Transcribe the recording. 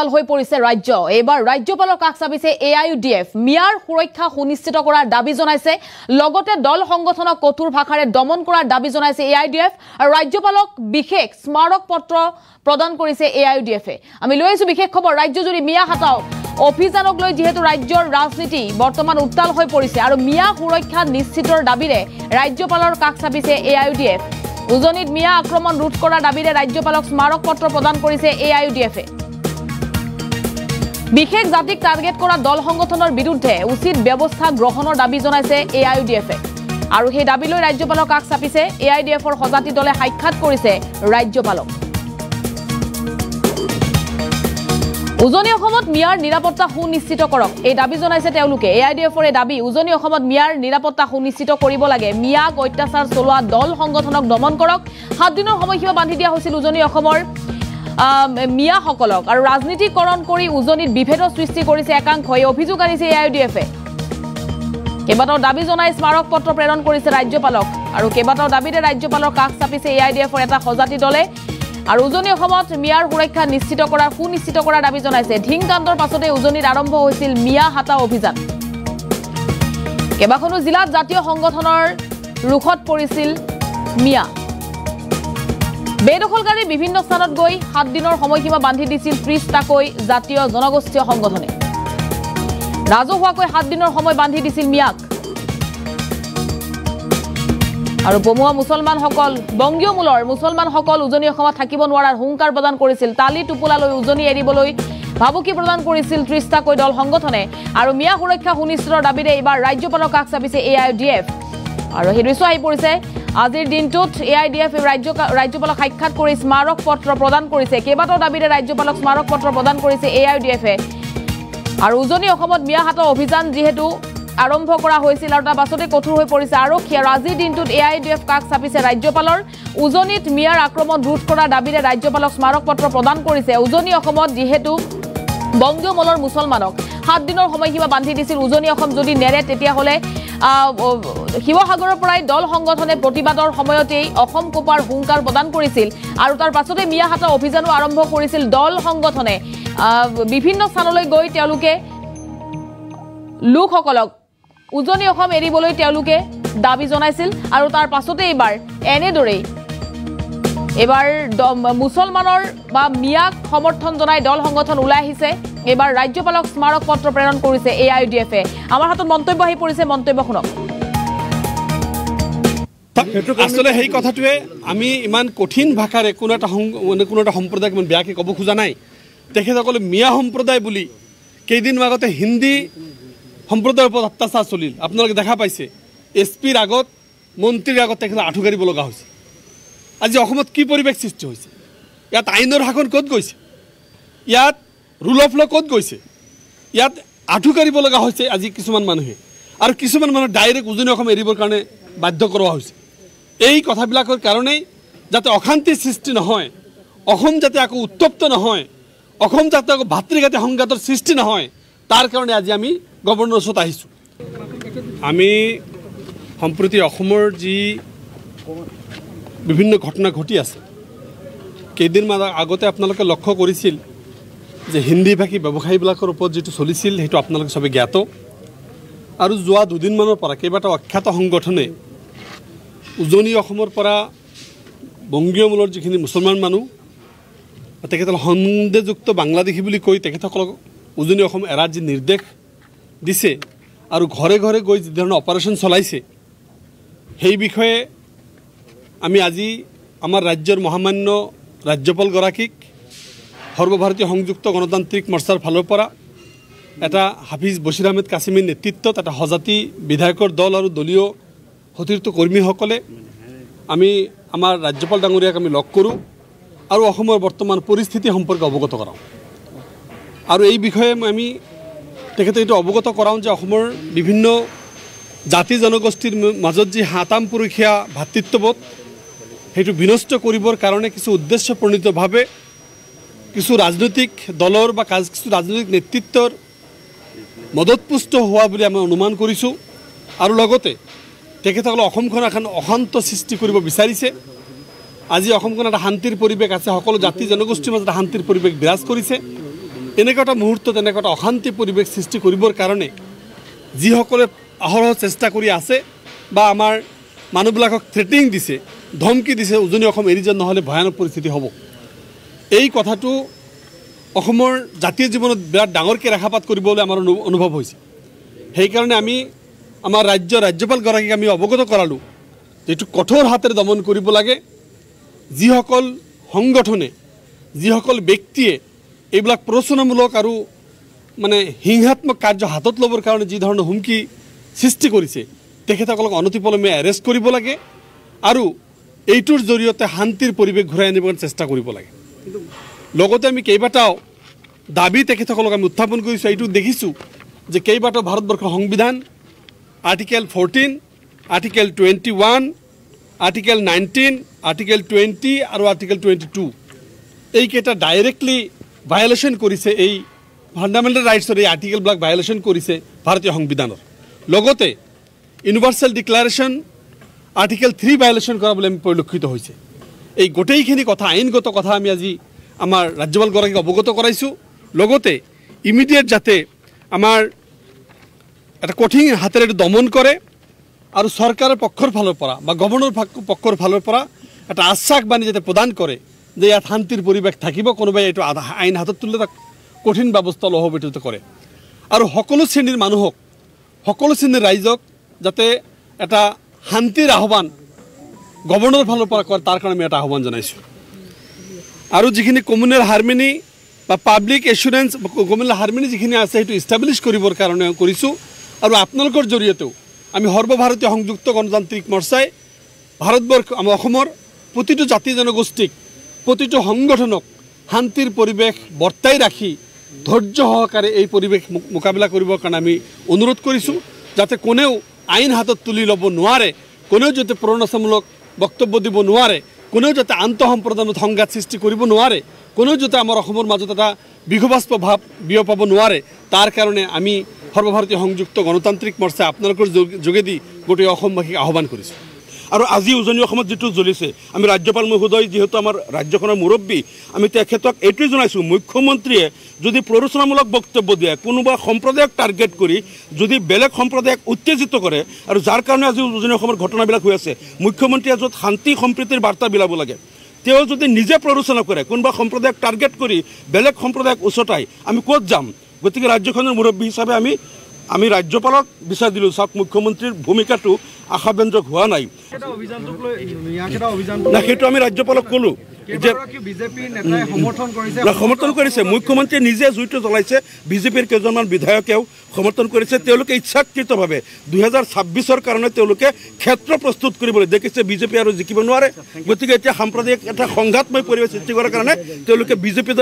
হৈ পৰিছে ৰাজ্য এবাৰ ৰাজ্যপালৰ কাষ চাপিছে AIUDF মিয়াৰ সুৰক্ষা সুনিশ্চিত কৰাৰ দাবী জনাইছে লগতে দল সংগঠনক কঠোৰ ভাষাৰে দমন কৰাৰ দাবী জনাইছে AIUDF আৰু ৰাজ্যপালক বিশেষ স্মাৰক পত্ৰ প্ৰদান কৰিছে AIUDF আমি লৈ আছো বিশেষ খবৰ ৰাজ্যজুৰি মিয়া হাতাও অভিযানক লৈ যেহেতু ৰাজ্যৰ ৰাজনীতি বৰ্তমান উত্তাল হৈ পৰিছে আৰু মিয়া সুৰক্ষা নিশ্চিতৰ দাবীৰে ৰাজ্যপালৰ কাষ চাপিছে AIUDF উজনিত মিয়া আক্ৰমণ ৰোধ কৰাৰ দাবীৰে ৰাজ্যপালক স্মাৰক পত্ৰ প্ৰদান কৰিছে AIUDF বিশেষ জাতিক টাৰ্গেট কৰা দল সংগঠনৰ বিৰুদ্ধে উচিত ব্যৱস্থা গ্ৰহণৰ দাবী জনাইছে AIUDF আৰু সেই দাবী লৈ ৰাজ্যপালক কাষ চাপিছে AIUDFৰ সজাতি দলে সাক্ষাৎ কৰিছে ৰাজ্যপালক উজনি অসমত মিয়াৰ নিৰাপত্তা সুনিশ্চিত কৰক এই দাবী জনাইছে তেওঁলোকে AIUDFৰ এই দাবী উজনি অসমত মিয়াৰ নিৰাপত্তা সুনিশ্চিত কৰিব লাগে মিয়াক অত্যাচাৰ চলোৱা দল সংগঠনক দমন কৰক 7 দিনৰ সময়সীমা বান্ধি দিয়া হৈছিল উজনি অসমৰ মিয়া সকলক আৰু ৰাজনীতিকৰণ কৰি উজনিত বিভেদৰ সৃষ্টি কৰিছে একাংশই অভিযোগ আনিছে AIUDF কেবাটাও দাবী জনাই স্মাৰক পত্ৰ প্ৰেৰণ কৰিছে ৰাজ্যপালক আৰু কেবাটাও দাবীৰে ৰাজ্যপালৰ কাষ চাপিছে AIUDFৰ এটা সজাতি দলে আৰু উজনি অসমত মিয়াৰ সুৰক্ষা সুনিশ্চিত কৰাৰ দাবী জনাইছে ধিংকাণ্ডৰ পাছতে উজনিত আৰম্ভ হৈছিল মিয়া হাতা অভিযান কেবাখনো জিলাত জাতীয় সংগঠনৰ ৰুখত পৰিছিল মিয়া বেদখলকাৰী বিভিন্ন স্থানত গৈ 7 দিনৰ সময়সীমা বান্ধি দিছিল 30টাকৈ জাতীয় জনগোষ্ঠীয় সংগঠনে ৰাজহুৱাকৈ 7 দিনৰ সময় বান্ধি দিছিল মিয়াক আৰু বমুৱা মুছলমানসকল বংগীয় মূলৰ মুছলমানসকল উজনি অসমত থাকিব নোৱাৰাৰ হুংকাৰ প্ৰদান কৰিছিল তালি টুপুলালৈ উজনি এৰিবলৈ ভাবুকি প্ৰদান কৰিছিল 30টাকৈ দল সংগঠনে আৰু মিয়া সুৰক্ষা সুনিশ্চিতৰ দাবীৰে এইবাৰ ৰাজ্যপালৰ কাষ চাপিছে AIUDF আৰু সেই দৃশ্য আহি পৰিছে আজিৰ দিনটোত AIUDF ৰাজ্যপালক সাক্ষাৎ কৰি স্মাৰক পত্ৰ প্ৰদান কৰিছে কেবাটাও দাবীৰে ৰাজ্যপালক স্মাৰক পত্ৰ প্ৰদান কৰিছে AIUDF আৰু উজনি অসমত মিয়া হাতৰ অভিযান যেহেতু আৰম্ভ কৰা হৈছিল আৰু তাৰ পাছতে কঠোৰ হৈ পৰিছে আৰক্ষী আৰু আজিৰ দিনটোত AIUDF কাষ চাপিছে ৰাজ্যপালৰ উজনিত মিয়াৰ আক্ৰমণ ৰোধ কৰাৰ দাবীৰে ৰাজ্যপালক স্মাৰক পত্ৰ প্ৰদান কৰিছে উজনি অসমত যেহেতু বংগীয় মূলৰ মুছলমানক 7 দিনৰ সময়সীমা বান্ধি দিছিল উজনি অসম যদি নেৰে তেতিয়া হলে শিৱসাগৰৰ পৰাই দল সংগঠনে প্ৰতিবাদৰ সময়তেই অসম কোপাৰ হুংকাৰ প্ৰদান কৰিছিল আৰু তাৰ পাছতে মিয়া হাতা অভিযানো আৰম্ভ কৰিছিল দল সংগঠনে বিভিন্ন স্থানলৈ গৈ তেওঁলোকে লোকসকলক উজনি অসম এৰিবলৈ তেওঁলোকে দাবী জনাইছিল আৰু তাৰ পাছতে এনেদৰেই এবাৰ মুছলমানৰ বা মিয়াক সমৰ্থন জনাই দল সংগঠন ওলাই আহিছে এবাৰ ৰাজ্যপালক স্মাৰক পত্ৰ প্ৰেৰণ কৰিছে AIUDF আমাৰ হাতত মন্তব্য আহি পৰিছে মন্তব্য শুনক আসলে সেই কথাটোৱে আমি ইমান কঠিন ভাষাৰে কোনো এটা সম্প্ৰদায়ক ইমান বেয়াকৈ ক'ব খোজা নাই তেখেতসকলে মিয়া সম্প্ৰদায় বুলি কেইদিন আগতে হিন্দী সম্প্ৰদায়ৰ ওপৰত অত্যাচাৰ চলিল আপোনালোকে দেখা পাইছে SPৰ আগত মন্ত্ৰীৰ আগত তেখেত আঁঠু কাঢ়িব লগা হৈছে আজি অসমত কি পৰিৱেশ সৃষ্টি হৈছে ইয়াত আইনৰ শাসন ক'ত গৈছে ইয়াত ৰুল অফ ল ক'ত গৈছে ইয়াত আঁঠু কাঢ়িব লগা হৈছে আজি কিছুমান মানুহে আৰু কিছুমান মানুহ ডাইৰেক্ট উজনি অসম এৰিবৰ কাৰণে বাধ্য কৰোৱা হৈছে এই কথাবিলাকৰ কাৰণেই যাতে অশান্তিৰ সৃষ্টি নহয় অসম যাতে আকৌ উত্তপ্ত নহয় অসম যাতে আকৌ ভাতৃঘাতী সংঘাতৰ সৃষ্টি নহয় তাৰ কাৰণে আজি আমি গভৰ্ণৰ ওচৰত আহিছোঁ আমি সম্প্ৰতি অসমৰ যি বিভিন্ন ঘটনা ঘটি আছে কেইদিনমান আগতে আপোনালোকে লক্ষ্য কৰিছিল যে হিন্দীভাষী ব্যৱসায়ীবিলাকৰ ওপৰত যিটো চলিছিল সেইটো আপোনালোকে সবে জ্ঞাত আৰু যোৱা দুদিনমানৰ পৰা কেইবাটাও অখ্যাত সংগঠনে উজনি অসমৰ পৰা বংগীয় মূলৰ যিখিনি মুছলমান মানুহ তেখেতসকল সন্দেহযুক্ত বাংলাদেশী বুলি কৈ তেখেতসকলক উজনি অসম এৰাৰ যি নিৰ্দেশ দিছে আৰু ঘৰে ঘৰে গৈ যি ধৰণৰ অপাৰেশ্যন চলাইছে সেই বিষয়ে আমি আজি আমাৰ ৰাজ্যৰ মহামান্য ৰাজ্যপালগৰাকীক সৰ্বভাৰতীয় সংযুক্ত গণতান্ত্ৰিক মৰ্চাৰ ফালৰ পৰা এটা হাফিজ বছিৰ আহমেদ কাছিমিৰ নেতৃত্বত এটা সজাতি বিধায়কৰ দল আৰু দলীয় সতীৰ্থ কৰ্মীসকলে আমি আমাৰ ৰাজ্যপাল ডাঙৰীয়াক আমি লগ কৰোঁ আৰু অসমৰ বৰ্তমান পৰিস্থিতি সম্পৰ্কে অৱগত কৰাওঁ আৰু এই বিষয়ে আমি তেখেতে এইটো অৱগত কৰাওঁ যে অসমৰ বিভিন্ন জাতি জনগোষ্ঠীৰ মাজত যি হাতামপুৰুষীয়া ভাতৃত্ববোধ সেইটো বিনষ্ট কৰিবৰ কাৰণে কিছু উদ্দেশ্যপ্ৰণীতভাৱে কিছু ৰাজনৈতিক দলৰ বা কিছু ৰাজনৈতিক নেতৃত্বৰ মদতপুষ্ট হোৱা বুলি আমি অনুমান কৰিছোঁ আৰু লগতে তেখেতসকলে অসমখন এখন অশান্ত সৃষ্টি কৰিব বিচাৰিছে আজি অসমখন এটা শান্তিৰ পৰিৱেশ আছে সকলো জাতি জনগোষ্ঠীৰ মাজত শান্তিৰ পৰিৱেশ বিৰাজ কৰিছে এনেকুৱা এটা মুহূৰ্তত এনেকুৱা এটা অশান্তি পৰিৱেশ সৃষ্টি কৰিবৰ কাৰণে যিসকলে অহৰহ চেষ্টা কৰি আছে বা আমাৰ মানুহবিলাকক থ্ৰেটিং দিছে, ধমকি দিছে, উজনি অসম এৰি যোৱা নহ'লে ভয়ানক পৰিস্থিতি হ'ব, এই কথাটো অসমৰ জাতীয় জীৱনত বিৰাট ডাঙৰকৈ ৰেখাপাত কৰিবলৈ আমাৰ অনুভৱ হৈছে। সেইকাৰণে আমি আমাৰ ৰাজ্যপালগৰাকীক আমি অৱগত কৰালোঁ যিটো কঠোৰ হাতেৰে দমন কৰিব লাগে। যিসকল সংগঠনে, যিসকল ব্যক্তিয়ে এইবিলাক প্ৰৰোচনামূলক আৰু মানে হিংসাত্মক কাৰ্য হাতত ল'বৰ কাৰণে যি ধৰণৰ হুমকি সৃষ্টি কৰিছে তেখেতসকলক অনতিপলমে এৰেষ্ট কৰিব লাগে আৰু এইটোৰ জৰিয়তে শান্তিৰ পৰিৱেশ ঘূৰাই আনিবলৈ চেষ্টা কৰিব লাগে। লগতে আমি কেইবাটাও দাবী তেখেতসকলক আমি উত্থাপন কৰিছোঁ। এইটো দেখিছোঁ যে কেইবাটাও ভাৰতবৰ্ষৰ সংবিধান আৰ্টিকেল 14, আৰ্টিকেল 21, আৰ্টিকেল 19, আৰ্টিকেল 20 আৰু আৰ্টিকেল 22 এইকেইটা ডাইৰেক্টলি ভায়লেশ্যন কৰিছে। এই ফাণ্ডামেণ্টেল ৰাইটছৰ এই আৰ্টিকেলবিলাক ভায়লেশ্যন কৰিছে ভাৰতীয় সংবিধানৰ। লগতে ইউনিভাৰ্চেল ডিক্লাৰেশ্যন আৰ্টিকেল 3 ভায়লেশ্যন কৰা বুলি আমি পৰিলক্ষিত হৈছে। এই গোটেইখিনি কথা, আইনগত কথা আমি আজি আমাৰ ৰাজ্যপালগৰাকীক অৱগত কৰাইছোঁ। লগতে ইমিডিয়েট যাতে আমাৰ এটা কঠিন হাতেৰে দমন কৰে আৰু চৰকাৰৰ পক্ষৰ ফালৰ পৰা বা গভৰ্ণৰ পক্ষৰ ফালৰ পৰা এটা আশ্বাসবাণী যাতে প্ৰদান কৰে যে ইয়াত শান্তিৰ পৰিৱেশ থাকিব, কোনোবাই এইটো আইন হাতত তুলিলে তাক কঠিন ব্যৱস্থা লোৱা হ'ব এইটো কৰে। আৰু সকলো শ্ৰেণীৰ মানুহক, সকলো শ্ৰেণীৰ ৰাইজক যাতে এটা শান্তিৰ আহ্বান গভৰ্ণৰ ফালৰ পৰা কৰে তাৰ কাৰণে আমি এটা আহ্বান জনাইছোঁ। আৰু যিখিনি কমিউনেল হাৰ্মনি বা পাব্লিক এচুৰেঞ্চ কমিউনেল হাৰ্মনি যিখিনি আছে সেইটো ইষ্টাব্লিছ কৰিবৰ কাৰণে কৰিছোঁ। আৰু আপোনালোকৰ জৰিয়তেও আমি সৰ্বভাৰতীয় সংযুক্ত গণতান্ত্ৰিক মৰ্চাই ভাৰতবৰ্ষ আমাৰ অসমৰ প্ৰতিটো জাতি জনগোষ্ঠীক, প্ৰতিটো সংগঠনক শান্তিৰ পৰিৱেশ বৰ্তাই ৰাখি ধৈৰ্য সহকাৰে এই পৰিৱেশ মোকাবিলা কৰিবৰ কাৰণে আমি অনুৰোধ কৰিছোঁ, যাতে কোনেও আইন হাতত তুলি ল'ব নোৱাৰে, কোনেও যাতে প্ৰৰোচনামূলক বক্তব্য দিব নোৱাৰে, কোনেও যাতে আন্তঃসম্প্ৰদায়ত সংঘাত সৃষ্টি কৰিব নোৱাৰে, কোনেও যাতে আমাৰ অসমৰ মাজত এটা বিঘবাস্প ভাৱ বিয়পাব নোৱাৰে, তাৰ কাৰণে আমি সৰ্বভাৰতীয় সংযুক্ত গণতান্ত্ৰিক মৰ্চাই আপোনালোকৰ যোগেদি গোটেই অসমবাসীক আহ্বান কৰিছোঁ। আৰু আজি উজনি অসমত যিটো জ্বলিছে, আমি ৰাজ্যপাল মহোদয় যিহেতু আমাৰ ৰাজ্যখনৰ মুৰব্বী, আমি তেখেতক এইটোৱে জনাইছোঁ, মুখ্যমন্ত্ৰীয়ে যদি প্ৰৰোচনামূলক বক্তব্য দিয়ে, কোনোবা সম্প্ৰদায়ক টাৰ্গেট কৰি যদি বেলেগ সম্প্ৰদায়ক উত্তেজিত কৰে, আৰু যাৰ কাৰণে আজি উজনি অসমৰ ঘটনাবিলাক হৈ আছে, মুখ্যমন্ত্ৰীয়ে য'ত শান্তি সম্প্ৰীতিৰ বাৰ্তা বিলাব লাগে তেওঁ যদি নিজে প্ৰৰোচনা কৰে, কোনোবা সম্প্ৰদায়ক টাৰ্গেট কৰি বেলেগ সম্প্ৰদায়ক উচতাই, আমি ক'ত যাম? গতিকে ৰাজ্যখনৰ মুৰব্বী হিচাপে আমি ৰাজ্যপালক বিচাৰ দিলোঁ, চাওক মুখ্যমন্ত্ৰীৰ ভূমিকাটো আশাব্যঞ্জক হোৱা নাই। সেইটো আমি ৰাজ্যপালক ক'লোঁ যে সমৰ্থন কৰিছে, মুখ্যমন্ত্ৰীয়ে নিজে জুইটো জ্বলাইছে, বিজেপিৰ কেইজনমান বিধায়কেও সমৰ্থন কৰিছে। তেওঁলোকে ইচ্ছাকৃতভাৱে 2026 কাৰণে তেওঁলোকে ক্ষেত্ৰ প্ৰস্তুত কৰিবলৈ দেখিছে বিজেপি আৰু জিকিব নোৱাৰে। গতিকে এতিয়া সাম্প্ৰদায়িক এটা সংঘাতময় পৰিৱেশ সৃষ্টি কৰাৰ কাৰণে তেওঁলোকে বিজেপি